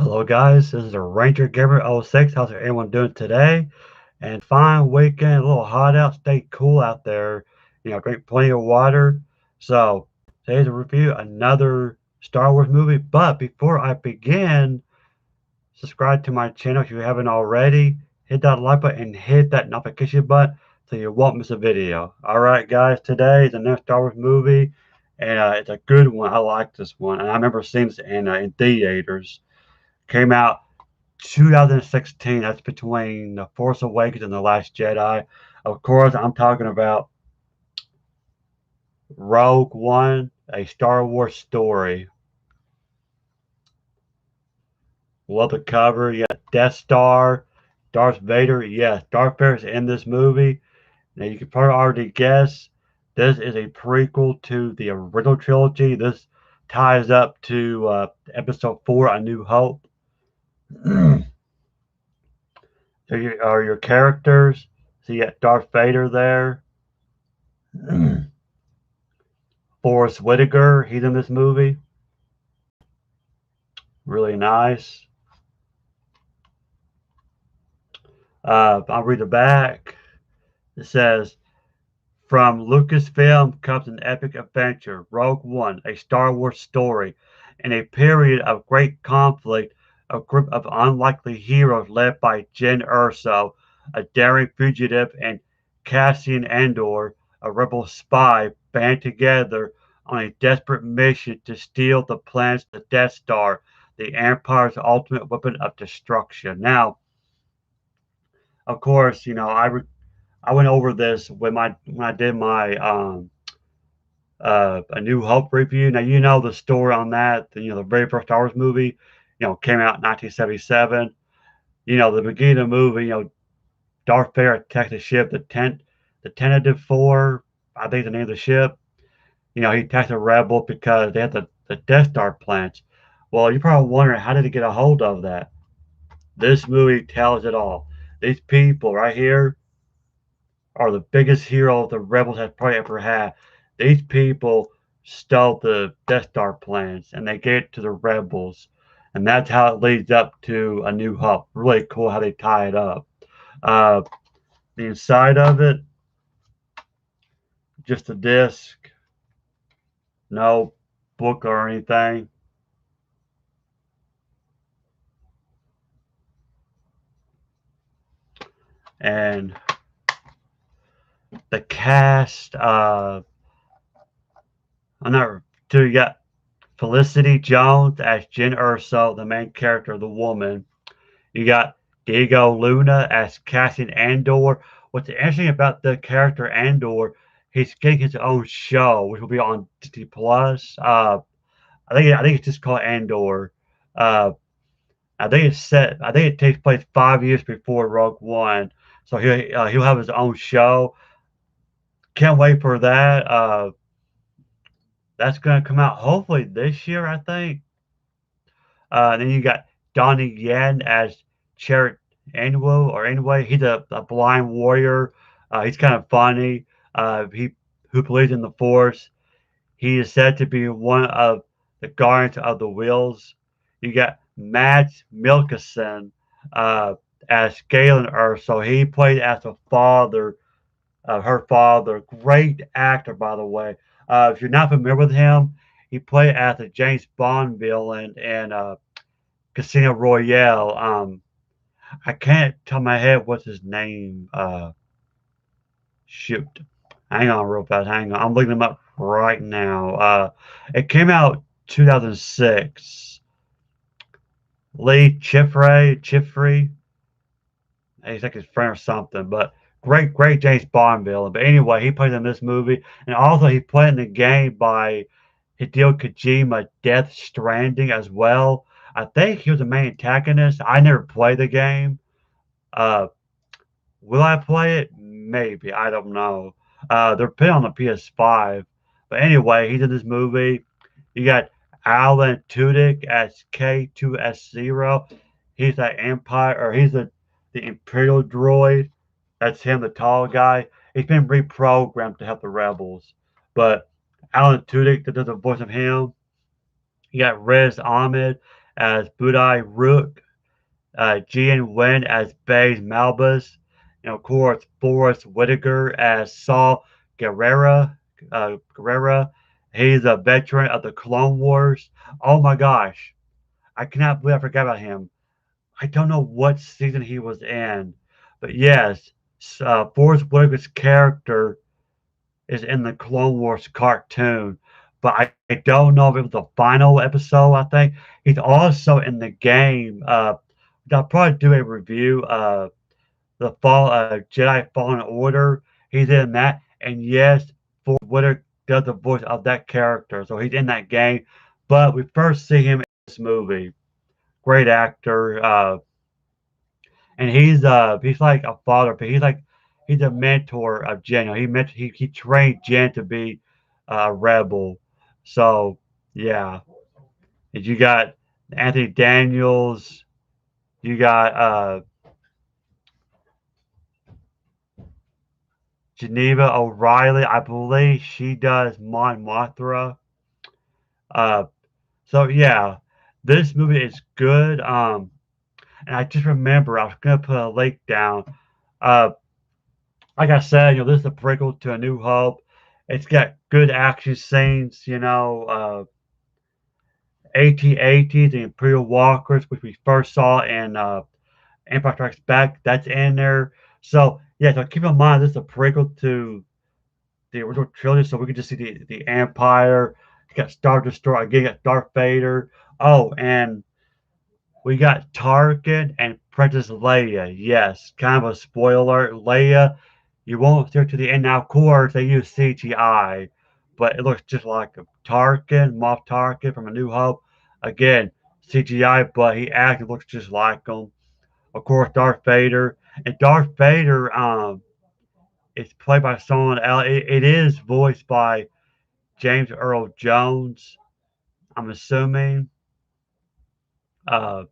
Hello guys, this is a Ranger Gamer 06. How's everyone doing today? And fine weekend, a little hot out, stay cool out there. Drink plenty of water. So today's a review another Star Wars movie. But before I begin, subscribe to my channel if you haven't already. Hit that like button and hit that notification button so you won't miss a video. Alright guys, today is another Star Wars movie. And it's a good one. I like this one. And I remember seeing this in theaters. Came out 2016. That's between The Force Awakens and The Last Jedi. Of course, I'm talking about Rogue One, a Star Wars story. Love the cover. You got Death Star, Darth Vader. Yes, Darth Vader's in this movie. Now, you can probably already guess this is a prequel to the original trilogy. This ties up to Episode 4, A New Hope. There are your characters. So you got Darth Vader there. Forrest Whitaker, he's in this movie. Really nice. I'll read the back. It says, from Lucasfilm comes an epic adventure, Rogue One, a Star Wars story. In a period of great conflict, a group of unlikely heroes led by Jyn Erso, a daring fugitive, and Cassian Andor, a rebel spy, band together on a desperate mission to steal the planet's the Death Star, the Empire's ultimate weapon of destruction. Now, of course, I went over this when I did my A New Hope review. Now the story on that. The very first Star Wars movie, came out in 1977. The beginning of the movie, Darth Vader attacked the ship, the Tentative Four, I think the name of the ship. He attacked the rebel because they had the Death Star plants. Well, you're probably wondering, how did he get a hold of that? This movie tells it all. These people right here are the biggest heroes the rebels have probably ever had. These people stole the Death Star plans and they gave it to the rebels. And that's how it leads up to A New Hope. Really cool how they tie it up. Uh, the inside of it, just a disc, no book or anything. And the cast, I'm not too. You got Felicity Jones as Jyn Erso, the main character, the woman. You got Diego Luna as Cassian Andor. What's interesting about the character Andor, he's getting his own show, which will be on Disney Plus. I think it's just called Andor. Uh, I think it's set. I think it takes place 5 years before Rogue One, so he'll have his own show. Can't wait for that. That's gonna come out hopefully this year, I think. Then you got Donnie Yen as Chirrut Anyway. He's a blind warrior. He's kind of funny. He who believes in the Force. He is said to be one of the guardians of the Wheels. You got Mads Mikkelsen as Galen Erso. He played as the father her father. Great actor, by the way. If you're not familiar with him, he played as a James Bond villain in Casino Royale. I can't tell my head what's his name. Shoot. Hang on real fast. Hang on. I'm looking him up right now. It came out 2006. Lee Chifrey. He's like his friend or something, but great James Bond villain. But anyway, he played in this movie, and also he played in the game by Hideo Kojima, Death Stranding as well. I think he was the main antagonist. I never played the game. Uh, will I play it? Maybe. I don't know. They're put on the PS5. But anyway, he's in this movie. You got Alan Tudyk as K2S0. He's that Empire, or he's the Imperial droid. That's him, the tall guy. He's been reprogrammed to help the rebels. But Alan Tudyk that does the voice of him. You got Riz Ahmed as Budai Rook, Gian Wen as Baze Malbus, and of course Forrest Whitaker as Saul Guerrera. Guerrera. He's a veteran of the Clone Wars. Oh my gosh, I cannot believe I forgot about him. I don't know what season he was in, but yes, Forrest Whitaker's character is in the Clone Wars cartoon, but I don't know if it was the final episode. I think he's also in the game. I'll probably do a review. The Fall Jedi Fallen Order. He's in that, and yes, Forrest Whitaker does the voice of that character, so he's in that game. But we first see him in this movie. Great actor. And he's like a father, but he's a mentor of Jen. You know, he trained Jen to be a rebel. So yeah, and you got Anthony Daniels, you got Geneva O'Reilly. I believe she does Mon Mothra. Uh, so yeah, this movie is good. And I just remember I was gonna put a link down. Uh, like I said, this is a prequel to A New Hope. It's got good action scenes, AT-AT, the Imperial Walkers, which we first saw in Empire Strikes Back, that's in there. So, yeah, so keep in mind this is a prequel to the original trilogy, so we can just see the Empire. You got Star Destroyer, again, you got Darth Vader. Oh, and we got Tarkin and Princess Leia. Yes, kind of a spoiler. Leia, you won't see her to the end. Now, of course, they use CGI, but it looks just like Tarkin, Moff Tarkin from A New Hope. Again, CGI, but he actually looks just like him. Of course, Darth Vader. And Darth Vader is played by someone else. It is voiced by James Earl Jones, I'm assuming. Uh,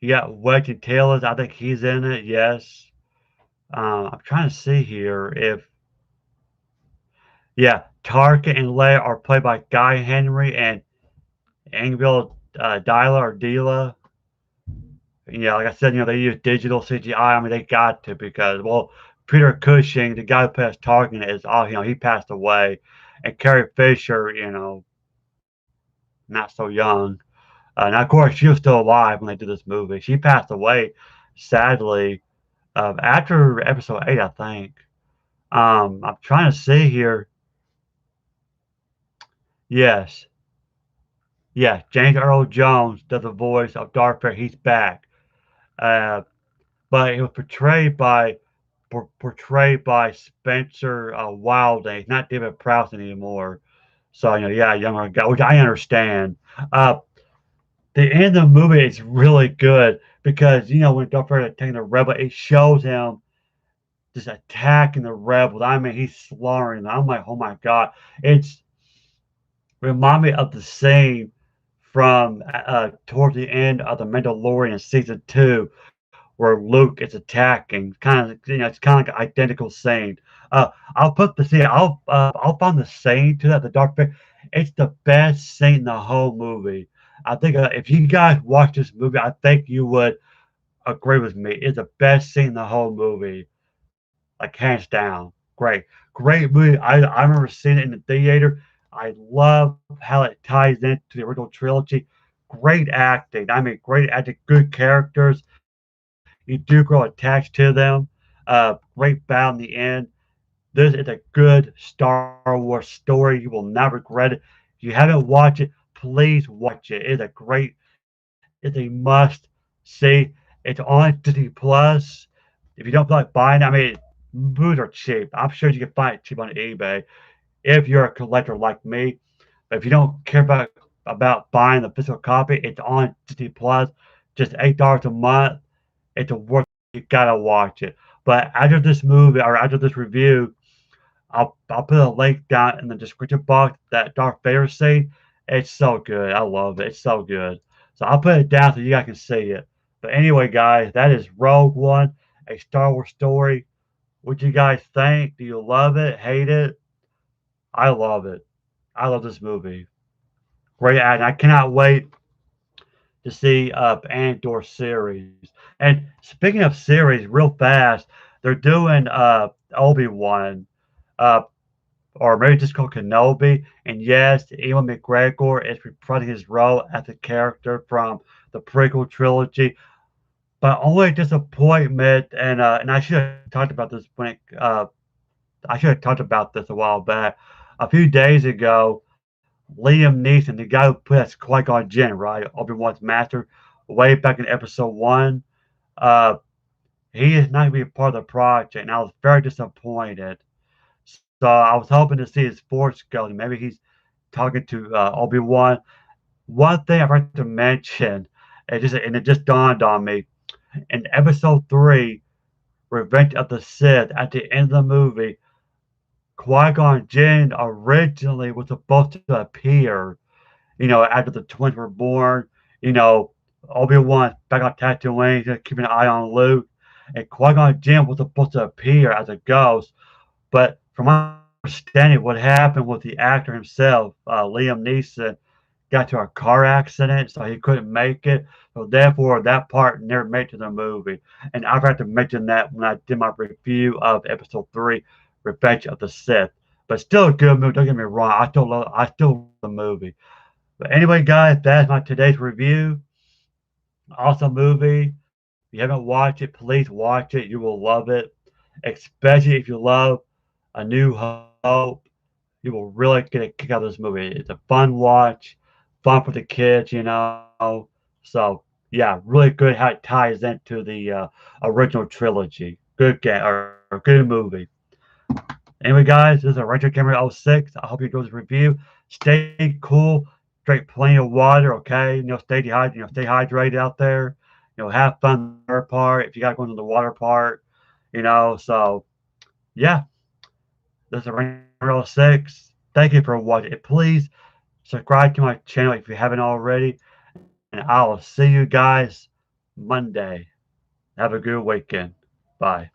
you got Wedge Taylor. I think he's in it. Yes. I'm trying to see here if yeah, Tarkin and Leia are played by Guy Henry and Angel Dila or Dila. Yeah, like I said, they use digital CGI. I mean, they got to because well, Peter Cushing, the guy who plays Tarkin, is he passed away, and Carrie Fisher, not so young. Now, of course, she was still alive when they did this movie. She passed away, sadly, after episode 8, I think. I'm trying to see here. Yes, yeah, James Earl Jones does the voice of Darth Vader. He's back, uh, but he was portrayed by Spencer Wilding. He's not David Prowse anymore. So yeah, younger guy, which I understand. Uh, the end of the movie is really good because when Darth Vader attacking the rebel, it shows him just attacking the rebels. I mean, he's slaughtering them. I'm like, oh my god, it's remind me of the scene from towards the end of the Mandalorian season 2 where Luke is attacking. Kind of, it's kind of like an identical scene. I'll put the scene. I'll find the scene to that. The Dark Vader. It's the best scene in the whole movie. I think if you guys watch this movie, I think you would agree with me. It's the best scene in the whole movie, like hands down. Great movie. I remember seeing it in the theater. I love how it ties into the original trilogy. Great acting. I mean, great acting, good characters. You do grow attached to them. Great battle in the end. This is a good Star Wars story. You will not regret it. If you haven't watched it, please watch it. It's a must see. It's on Disney Plus. If you don't feel like buying it, I mean, movies are cheap. I'm sure you can find it cheap on eBay if you're a collector like me. But if you don't care about buying the physical copy, it's on Disney Plus. Just $8 a month. It's a worth. You gotta watch it. But after this movie or after this review, I'll put a link down in the description box that Darth Vader scene. It's so good. I love it. It's so good. So I'll put it down so you guys can see it. But anyway, guys, that is Rogue One, a Star Wars story. What do you guys think? Do you love it? Hate it? I love it. I love this movie. Great act. I cannot wait. to see Andor series. And speaking of series, real fast, they're doing Obi-Wan, uh, or maybe just called Kenobi. And yes, Ewan McGregor is reprising his role as a character from the prequel trilogy. But only disappointment, and I should have talked about this I should have talked about this a while back. A few days ago, Liam Neeson, the guy who plays Qui-Gon Jinn, right, Obi-Wan's master, way back in episode one, uh, he is not going to be a part of the project, and I was very disappointed. So I was hoping to see his Force Ghost, and maybe he's talking to Obi-Wan. One thing I'd like to mention, and it just dawned on me, in episode three, Revenge of the Sith, at the end of the movie, Qui-Gon Jinn originally was supposed to appear, after the twins were born. You know, Obi-Wan back on Tatooine, just keeping an eye on Luke, and Qui-Gon Jinn was supposed to appear as a ghost. But from my understanding, what happened was the actor himself, Liam Neeson, got to a car accident, so he couldn't make it. So therefore, that part never made it to the movie. And I forgot to mention that when I did my review of Episode Three, Revenge of the Sith. But still a good movie. Don't get me wrong. I still love the movie. But anyway, guys, that's my today's review. Awesome movie. If you haven't watched it, please watch it. You will love it, especially if you love A New Hope. You will really get a kick out of this movie. It's a fun watch, fun for the kids, So yeah, really good how it ties into the original trilogy. Good game or good movie. Anyway, guys, this is a Retro Gamer oh 06. I hope you enjoyed this review. Stay cool, drink plenty of water, okay? Stay hydrated out there. Have fun in the water part if you got to go into the water part. So yeah, this is a Retro Gamer oh 06. Thank you for watching. Please subscribe to my channel if you haven't already, and I will see you guys Monday. Have a good weekend. Bye.